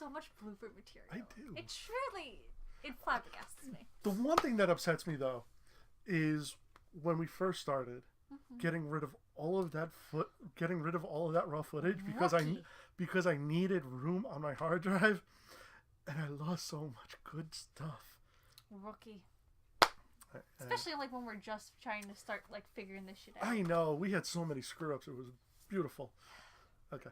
so much blooper material. I do. It flabbergasts me. The one thing that upsets me though is when we first started, getting rid of all of that raw footage because I needed room on my hard drive, and I lost so much good stuff. Rookie. Especially like when we're just trying to start like figuring this shit out. I know, we had so many screw ups. It was beautiful. Okay.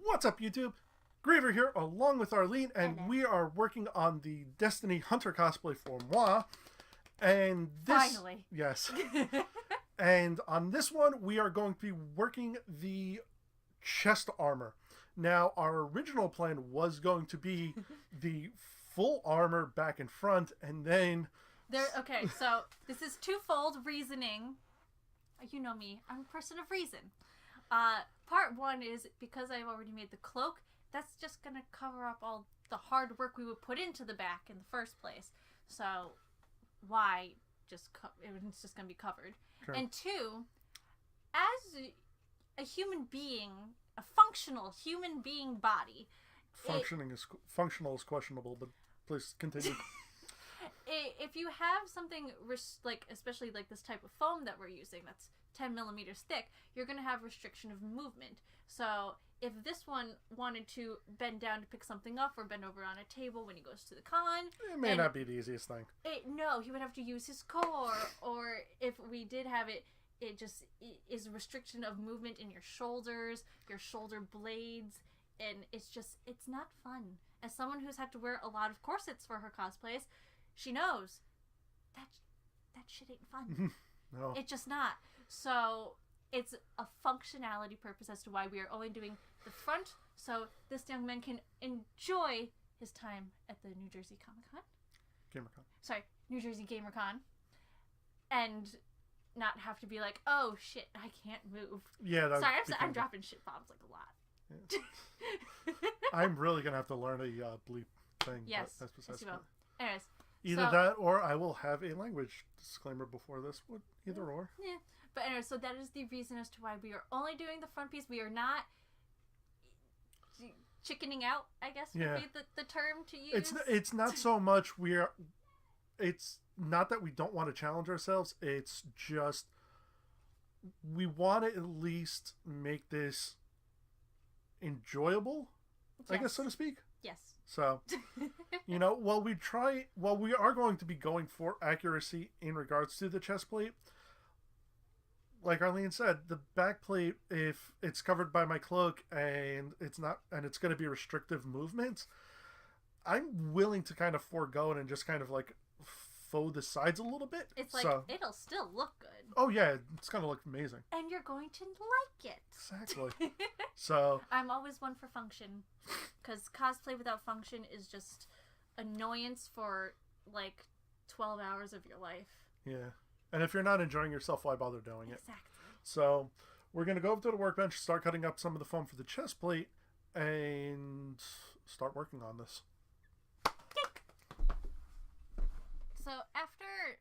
What's up, YouTube? Griever here, along with Arlene, and we are working on the Destiny Hunter cosplay for moi. And this, finally, yes. And on this one, we are going to be working the chest armor. Now, our original plan was going to be the full armor back and front, and then... Okay, so this is twofold reasoning. You know me, I'm a person of reason. Part one is because I've already made the cloak, that's just going to cover up all the hard work we would put into the back in the first place. So, why just it's just going to be covered. Sure. And two, as a human being, a functional human being body. Functional is questionable, but please continue. If you have something like, especially like this type of foam that we're using, that's 10 millimeters thick, you're going to have restriction of movement. So if this one wanted to bend down to pick something up or bend over on a table when he goes to the con, it may not be the easiest thing. No, he would have to use his core, or if we did have it, it just is restriction of movement in your shoulders, your shoulder blades, and it's not fun. As someone who's had to wear a lot of corsets for her cosplays, she knows that shit ain't fun. No. It's just not. So it's a functionality purpose as to why we are only doing the front, so this young man can enjoy his time at the New Jersey GamerCon. Sorry, New Jersey GamerCon, and not have to be like, oh shit, I can't move. Yeah, sorry, I'm dropping shit bombs like a lot. Yeah. I'm really gonna have to learn a bleep thing. Yes, that's besides yes, you will. Anyways, either that or I will have a language disclaimer before this. Either or. Yeah. But anyway, so that is the reason as to why we are only doing the front piece. We are not chickening out, I guess would be the term to use. It's not so much it's not that we don't want to challenge ourselves. It's just we want to at least make this enjoyable, I guess, so to speak. Yes. So, while we are going to be going for accuracy in regards to the chest plate, like Arlene said, the back plate, if it's covered by my cloak and it's going to be restrictive movements, I'm willing to kind of forego it and just kind of like faux the sides a little bit. It's like, it'll still look good. Oh yeah, it's going to look amazing. And you're going to like it. Exactly. So I'm always one for function, because cosplay without function is just annoyance for like 12 hours of your life. Yeah. And if you're not enjoying yourself, why bother doing it? Exactly. So we're going to go up to the workbench, start cutting up some of the foam for the chest plate, and start working on this. So after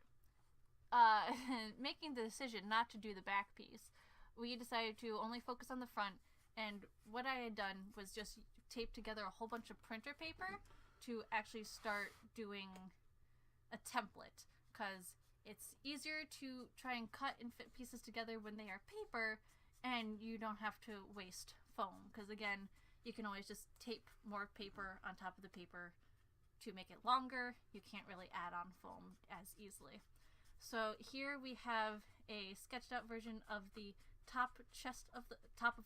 making the decision not to do the back piece, we decided to only focus on the front. And what I had done was just tape together a whole bunch of printer paper to actually start doing a template, because it's easier to try and cut and fit pieces together when they are paper, and you don't have to waste foam, because again, you can always just tape more paper on top of the paper to make it longer. You can't really add on foam as easily. So here we have a sketched out version of the top of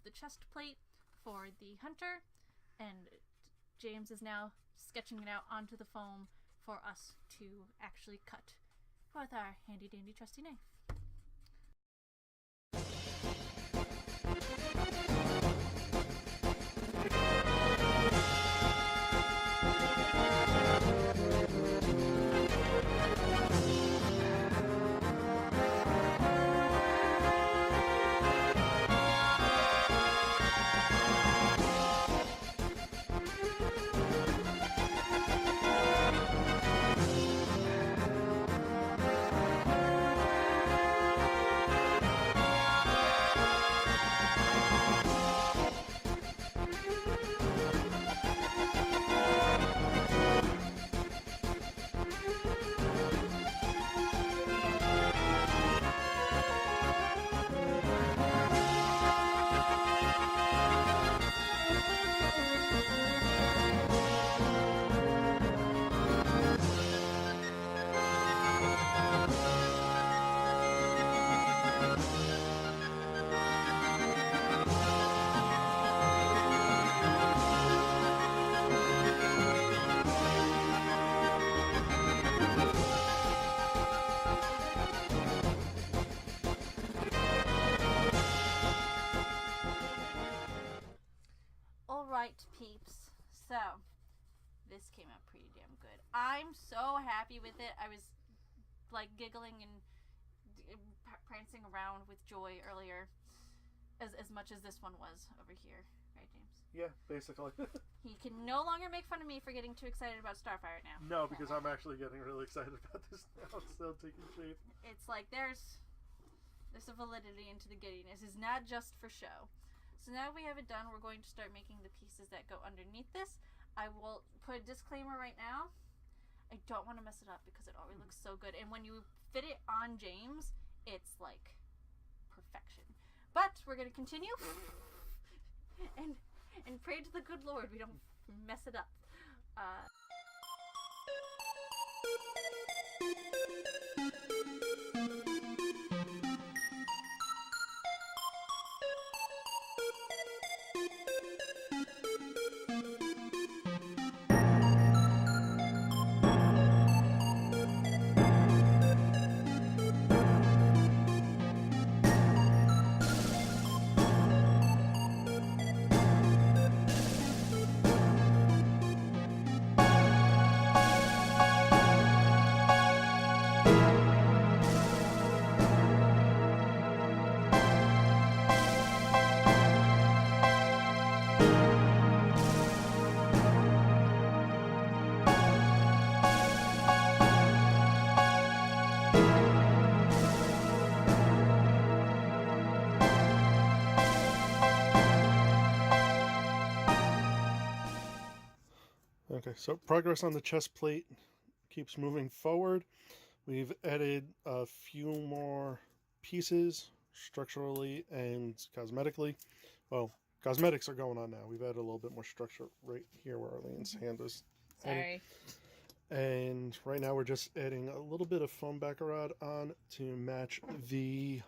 the chest plate for the hunter, and James is now sketching it out onto the foam for us to actually cut with our handy dandy trusty knife. peeps. So, this came out pretty damn good. I'm so happy with it. I was, like, giggling and prancing around with joy earlier. As much as this one was over here. Right, James? Yeah, basically. He can no longer make fun of me for getting too excited about Starfire now. No, because I'm actually getting really excited about this now. It's still taking shape. It's like there's a validity into the giddiness. It's not just for show. So now we have it done, we're going to start making the pieces that go underneath this. I will put a disclaimer right now. I don't want to mess it up because it already looks so good. And when you fit it on James, it's like perfection. But we're going to continue and pray to the good Lord we don't mess it up. Okay, so progress on the chest plate keeps moving forward. We've added a few more pieces structurally and cosmetically. Well, cosmetics are going on now. We've added a little bit more structure right here where Arlene's hand is. Sorry. And right now we're just adding a little bit of foam backer rod on to match the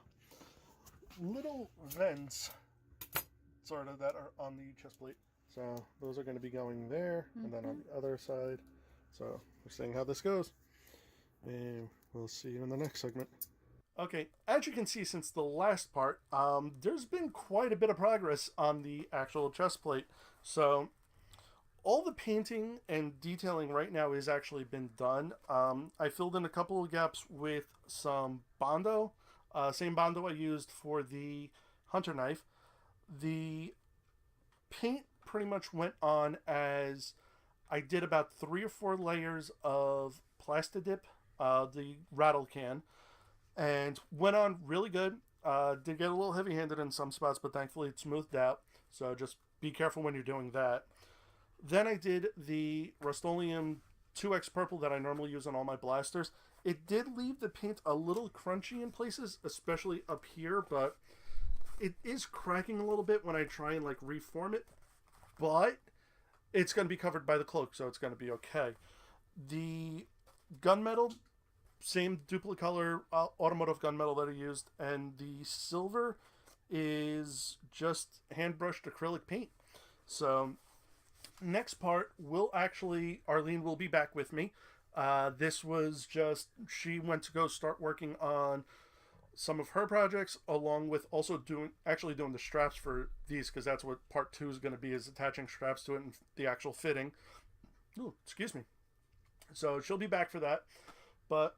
little vents sort of that are on the chest plate. So those are going to be going there and then on the other side. So we're seeing how this goes. And we'll see you in the next segment. Okay, as you can see since the last part, there's been quite a bit of progress on the actual chest plate. So all the painting and detailing right now has actually been done. I filled in a couple of gaps with some Bondo. Same Bondo I used for the hunter knife. The paint pretty much went on as I did about 3 or 4 layers of Plastidip, the rattle can, and went on really good. Did get a little heavy-handed in some spots, but thankfully it smoothed out, so just be careful when you're doing that. Then I did the Rust-Oleum 2X purple that I normally use on all my blasters. It did leave the paint a little crunchy in places, especially up here, but it is cracking a little bit when I try and like reform it. But it's going to be covered by the cloak, so it's going to be okay. The gunmetal, same duplicolor automotive gunmetal that I used, and the silver is just hand-brushed acrylic paint. So next part will actually, Arlene will be back with me. This was just, she went to go start working on some of her projects, along with also doing the straps for these, because that's what part 2 is going to be, is attaching straps to it and the actual fitting. Ooh, excuse me. So she'll be back for that. But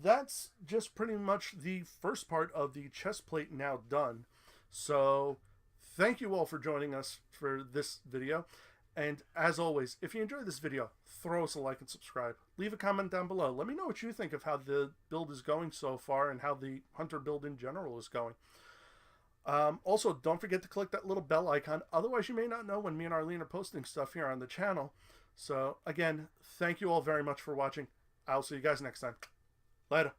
that's just pretty much the first part of the chest plate now done. So thank you all for joining us for this video. And as always, if you enjoyed this video, throw us a like and subscribe. Leave a comment down below. Let me know what you think of how the build is going so far and how the hunter build in general is going. Also, don't forget to click that little bell icon. Otherwise, you may not know when me and Arlene are posting stuff here on the channel. So, again, thank you all very much for watching. I'll see you guys next time. Later.